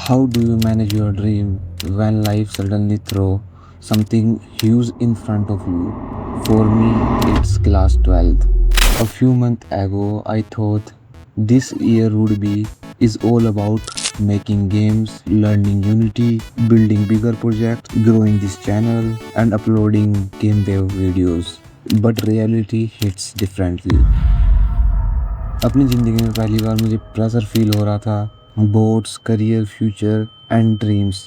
How do you manage your dream when life suddenly throw something huge in front of you? For me, it's class 12th. A few months ago, I thought this year would be is all about making games, learning Unity, building bigger projects, growing this channel, and uploading game dev videos. But reality hits differently. अपनी ज़िंदगी में पहली बार मुझे pressure feel हो रहा था। Boards, career, future and dreams,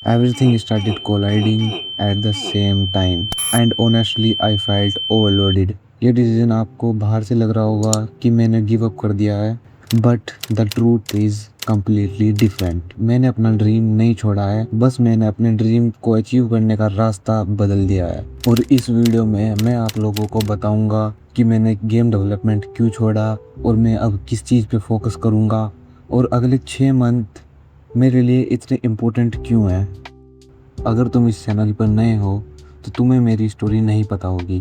everything started colliding at the same time and honestly I felt overloaded. ये decision आपको बाहर से लग रहा होगा कि मैंने गिव अप कर दिया है, but the truth is completely different. मैंने अपना ड्रीम नहीं छोड़ा है, बस मैंने अपने ड्रीम को अचीव करने का रास्ता बदल दिया है। और इस वीडियो में मैं आप लोगों को बताऊंगा कि मैंने गेम डेवलपमेंट क्यों छोड़ा और मैं अब किस चीज़ पे फोकस करूंगा और अगले 6 मंथ मेरे लिए इतने इम्पोर्टेंट क्यों हैं। अगर तुम इस चैनल पर नए हो तो तुम्हें मेरी स्टोरी नहीं पता होगी।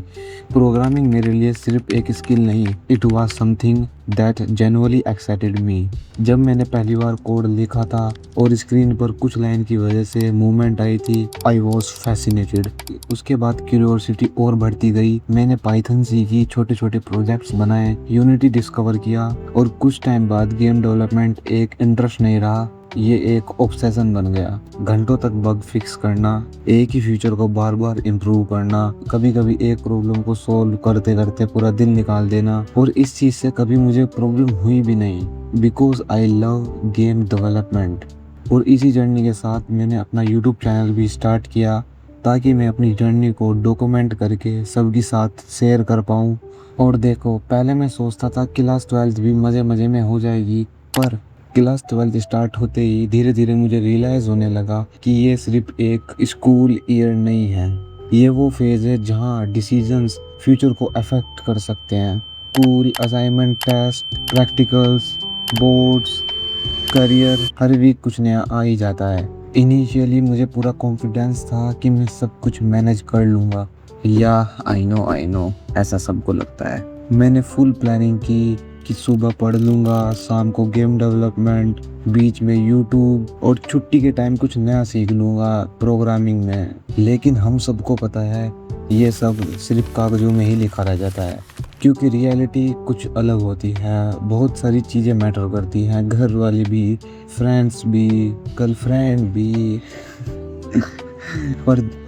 प्रोग्रामिंग मेरे लिए सिर्फ एक स्किल नहीं, it was something that genuinely excited me. जब मैंने पहली बार कोड लिखा था और स्क्रीन पर कुछ लाइन की वजह से मूवमेंट आई थी, आई वॉज फैसिनेटेड। उसके बाद क्यूरियोसिटी और बढ़ती गई। मैंने पाइथन सीखी, छोटे छोटे प्रोजेक्ट्स बनाए, यूनिटी डिस्कवर किया और कुछ टाइम बाद गेम डेवलपमेंट एक इंटरेस्ट नहीं रहा, ये एक ऑब्सेशन बन गया। घंटों तक बग फिक्स करना, एक ही फीचर को बार बार इम्प्रूव करना, कभी कभी एक प्रॉब्लम को सोल्व करते करते पूरा दिन निकाल देना। और इस चीज़ से कभी मुझे प्रॉब्लम हुई भी नहीं, because I love game development. और इसी जर्नी के साथ मैंने अपना यूट्यूब चैनल भी स्टार्ट किया ताकि मैं अपनी जर्नी को डॉक्यूमेंट करके सबके साथ शेयर कर पाऊँ। और देखो, पहले मैं सोचता था क्लास 12th भी मज़े मज़े में हो जाएगी, पर क्लास 12th स्टार्ट होते ही धीरे धीरे मुझे रियलाइज़ होने लगा कि ये सिर्फ एक स्कूल ईयर नहीं है, ये वो फेज़ है जहाँ डिसीजंस फ्यूचर को अफेक्ट कर सकते हैं। School, assignment, test, practicals, boards, career, हर वीक कुछ नया आ ही जाता है। इनिशियली मुझे पूरा कॉन्फिडेंस था कि मैं सब कुछ मैनेज कर लूँगा। या आई नो ऐसा सबको लगता है। मैंने फुल प्लानिंग की कि सुबह पढ़ लूँगा, शाम को गेम डेवलपमेंट, बीच में यूट्यूब और छुट्टी के टाइम कुछ नया सीख लूँगा प्रोग्रामिंग में। लेकिन हम सबको पता है ये सब सिर्फ कागज़ों में ही लिखा रह जाता है, क्योंकि रियलिटी कुछ अलग होती है। बहुत सारी चीज़ें मैटर करती हैं, घर वाले भी, फ्रेंड्स भी, गर्लफ्रेंड भी।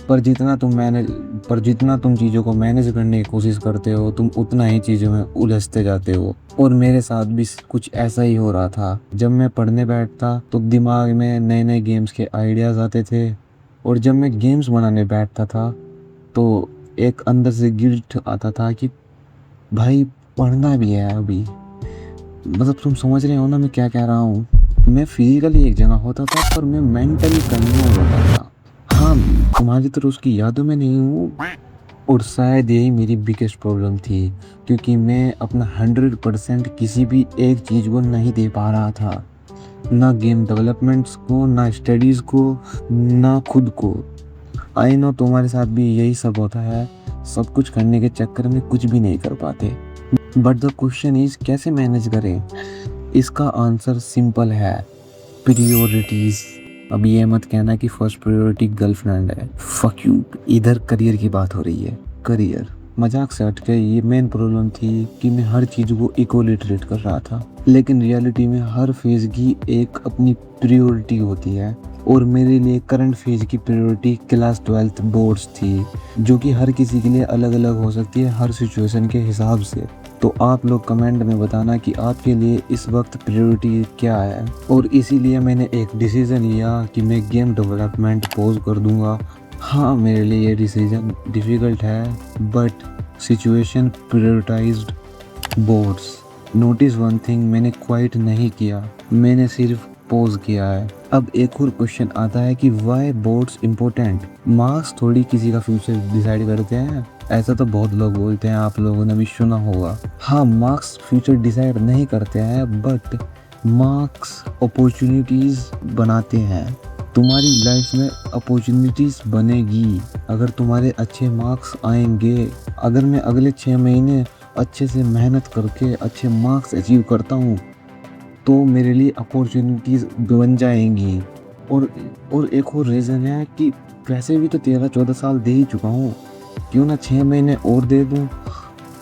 पर जितना तुम चीज़ों को मैनेज करने की कोशिश करते हो, तुम उतना ही चीज़ों में उलझते जाते हो। और मेरे साथ भी कुछ ऐसा ही हो रहा था। जब मैं पढ़ने बैठता तो दिमाग में नए नए गेम्स के आइडियाज़ आते थे, और जब मैं गेम्स बनाने बैठता था तो एक अंदर से गिल्ट आता था कि भाई पढ़ना भी है अभी। मतलब तुम समझ रहे हो ना मैं क्या कह रहा हूँ। मैं फिजिकली एक जगह होता था पर मैं मेंटली कन्फ्यूज होता था। हाँ, तुम्हारी तरह उसकी यादों में नहीं हूँ। और शायद यही मेरी बिगेस्ट प्रॉब्लम थी, क्योंकि मैं अपना 100% किसी भी एक चीज़ को नहीं दे पा रहा था। ना गेम डेवलपमेंट्स को, ना स्टडीज़ को, ना खुद को। आई नो तुम्हारे साथ भी यही सब होता है, सब कुछ करने के चक्कर में कुछ भी नहीं कर पाते। बट द क्वेश्चन इज कैसे मैनेज करें। इसका आंसर सिंपल है, प्रियोरिटीज। अब ये मत कहना कि फर्स्ट प्रायोरिटी गर्लफ्रेंड है, फक यू। इधर करियर की बात हो रही है। करियर मजाक से हट के ये मेन प्रॉब्लम थी कि मैं हर चीज़ को इक्वली ट्रीट कर रहा था, लेकिन रियलिटी में हर फेज की एक अपनी प्रायोरिटी होती है। और मेरे लिए करंट फेज की प्रायोरिटी क्लास 12th बोर्ड्स थी, जो कि हर किसी के लिए अलग अलग हो सकती है, हर सिचुएशन के हिसाब से। तो आप लोग कमेंट में बताना कि आपके लिए इस वक्त प्रायोरिटी क्या है। और इसीलिए मैंने एक डिसीज़न लिया कि मैं गेम डेवलपमेंट पॉज कर दूंगा। हाँ, मेरे लिए ये डिसीजन डिफ़िकल्ट है, but situation prioritised boards. Notice one thing, मैंने क्वाइट नहीं किया, मैंने सिर्फ पॉज किया है। अब एक और क्वेश्चन आता है कि वाई बोर्ड्स इम्पोर्टेंट। मार्क्स थोड़ी किसी का फ्यूचर डिसाइड करते हैं, ऐसा तो बहुत लोग बोलते हैं, आप लोगों ने भी सुना होगा। हाँ, मार्क्स फ्यूचर डिसाइड नहीं करते हैं, बट मार्क्स अपॉर्चुनिटीज़ बनाते हैं। तुम्हारी लाइफ में अपॉर्चुनिटीज़ बनेगी अगर तुम्हारे अच्छे मार्क्स आएंगे। अगर मैं अगले 6 महीने अच्छे से मेहनत करके अच्छे मार्क्स अचीव करता हूँ तो मेरे लिए अपॉर्चुनिटीज़ बन जाएंगी। और और एक और रीज़न है कि वैसे भी तो 13-14 साल दे ही चुका हूँ, क्यों ना 6 महीने और दे दूँ,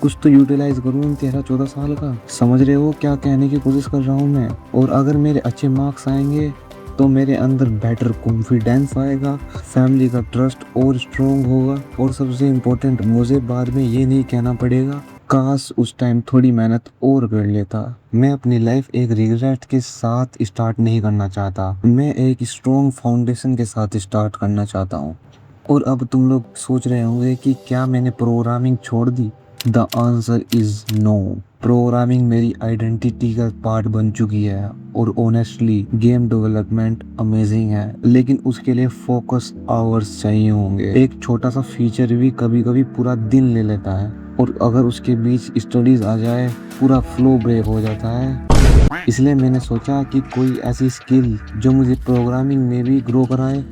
कुछ तो यूटिलाइज़ करूँ इन 13-14 साल का। समझ रहे हो क्या कहने की कोशिश कर रहा हूँ मैं? और अगर मेरे अच्छे मार्क्स आएंगे तो मेरे अंदर बेटर कॉन्फिडेंस आएगा, फैमिली का ट्रस्ट और स्ट्रॉन्ग होगा, और सबसे इम्पोर्टेंट, मुझे बाद में ये नहीं कहना पड़ेगा काश उस टाइम थोड़ी मेहनत और कर लेता। मैं अपनी लाइफ एक रिग्रेट के साथ स्टार्ट नहीं करना चाहता, मैं एक स्ट्रॉन्ग फाउंडेशन के साथ स्टार्ट करना चाहता हूँ। और अब तुम लोग सोच रहे होंगे कि क्या मैंने प्रोग्रामिंग छोड़ दी? The answer is no. Programming मेरी आइडेंटिटी का पार्ट बन चुकी है, और ऑनेस्टली गेम डेवलपमेंट अमेजिंग है, लेकिन उसके लिए फोकस आवर्स चाहिए होंगे। एक छोटा सा फीचर भी कभी कभी पूरा दिन ले लेता है, और अगर उसके बीच स्टडीज आ जाए पूरा फ्लो ब्रेक हो जाता है। इसलिए मैंने सोचा कि कोई ऐसी स्किल जो मुझे प्रोग्रामिंग में भी ग्रो कराए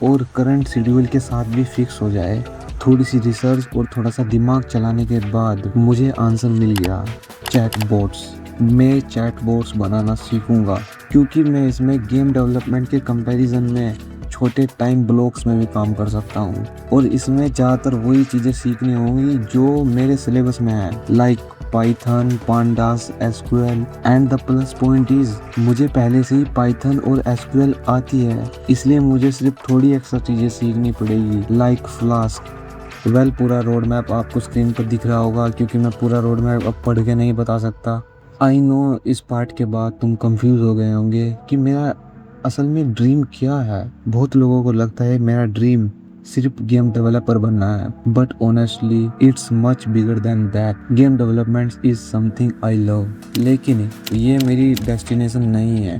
और करंट शेड्यूल के साथ भी फिक्स हो जाए। थोड़ी सी रिसर्च और थोड़ा सा दिमाग चलाने के बाद मुझे आंसर मिल गया, चैटबॉट्स। मैं चैटबॉट्स बनाना सीखूंगा, क्योंकि मैं इसमें गेम डेवलपमेंट के कंपैरिजन में छोटे टाइम ब्लॉक्स में भी काम कर सकता हूँ, और इसमें ज़्यादातर वही चीज़ें सीखनी होंगी जो मेरे सिलेबस में है, like Python, pandas, SQL. And the plus point is मुझे पहले से ही पाइथन और एसक्यूएल आती है, इसलिए मुझे सिर्फ थोड़ी एक्स्ट्रा चीज़ें सीखनी पड़ेगी, लाइक फ्लास्क। पूरा रोड मैप आपको स्क्रीन पर दिख रहा होगा, क्योंकि मैं पूरा रोड मैप अब पढ़ के नहीं बता सकता। आई नो इस पार्ट के बाद तुम कंफ्यूज हो गए होंगे कि मेरा असल में ड्रीम क्या है। बहुत लोगों को लगता है मेरा ड्रीम सिर्फ गेम डेवलपर बनना है, but honestly it's much bigger than that. Game development is something I love, लेकिन ये मेरी डेस्टिनेशन नहीं है,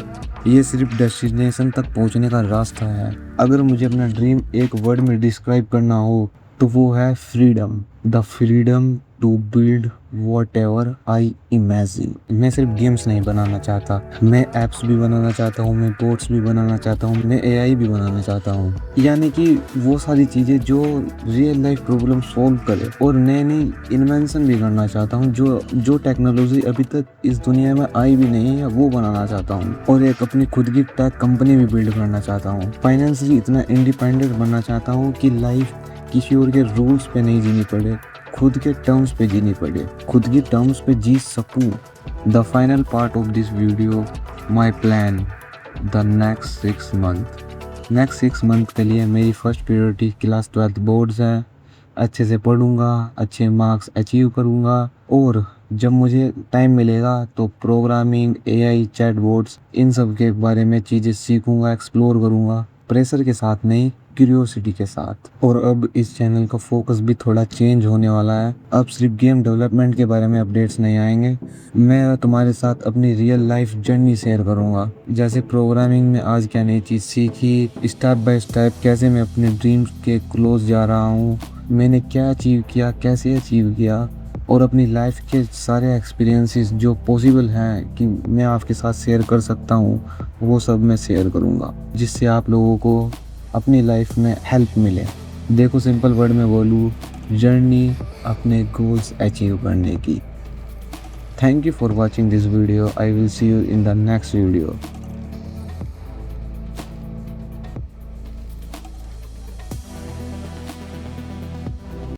ये सिर्फ डेस्टिनेशन तक पहुंचने का रास्ता है। अगर मुझे अपना ड्रीम एक वर्ड में डिस्क्राइब करना हो तो वो है freedom. The freedom to build whatever I imagine. मैं सिर्फ गेम्स नहीं बनाना चाहता, मैं एप्स भी बनाना चाहता हूँ, मैं बोट्स भी बनाना चाहता हूँ, मैं एआई भी बनाना चाहता हूँ, यानी कि वो सारी चीज़ें जो रियल लाइफ प्रॉब्लम सॉल्व करे। और नई नई इन्वेंशन भी करना चाहता हूँ, जो टेक्नोलॉजी अभी तक इस दुनिया में आई भी नहीं है, वो बनाना चाहता हूँ। और एक अपनी खुद की टेक कंपनी भी बिल्ड करना चाहता हूँ। फाइनेंशियली इतना इंडिपेंडेंट बनना चाहता हूँ कि लाइफ किसी और के रूल्स पे नहीं जीनी पड़े, खुद के टर्म्स पे जीनी पड़े, खुद की टर्म्स पे जी सकूं। The final part of this video, my plan the next 6 month. Next 6 month के लिए मेरी फर्स्ट प्रायोरिटी क्लास 12 बोर्ड्स है। अच्छे से पढ़ूंगा, अच्छे मार्क्स अचीव करूंगा, और जब मुझे टाइम मिलेगा तो प्रोग्रामिंग, एआई, चैटबॉट्स, इन सब के बारे में चीज़ें सीखूंगा, एक्सप्लोर करूंगा, प्रेशर के साथ नहीं, क्यूरियोसिटी के साथ। और अब इस चैनल का फोकस भी थोड़ा चेंज होने वाला है। अब सिर्फ गेम डेवलपमेंट के बारे में अपडेट्स नहीं आएंगे, मैं तुम्हारे साथ अपनी रियल लाइफ जर्नी शेयर करूंगा। जैसे प्रोग्रामिंग में आज क्या नई चीज़ सीखी, स्टेप बाय स्टेप कैसे मैं अपने ड्रीम्स के क्लोज जा रहा हूँ, मैंने क्या अचीव किया, कैसे अचीव किया, और अपनी लाइफ के सारे एक्सपीरियंसेस जो पॉसिबल हैं कि मैं आपके साथ शेयर कर सकता हूँ, वो सब मैं शेयर करूँगा, जिससे आप लोगों को अपनी लाइफ में हेल्प मिले। देखो सिंपल वर्ड में बोलूँ, जर्नी अपने गोल्स अचीव करने की। Thank you for watching this video. I will see you in the next video.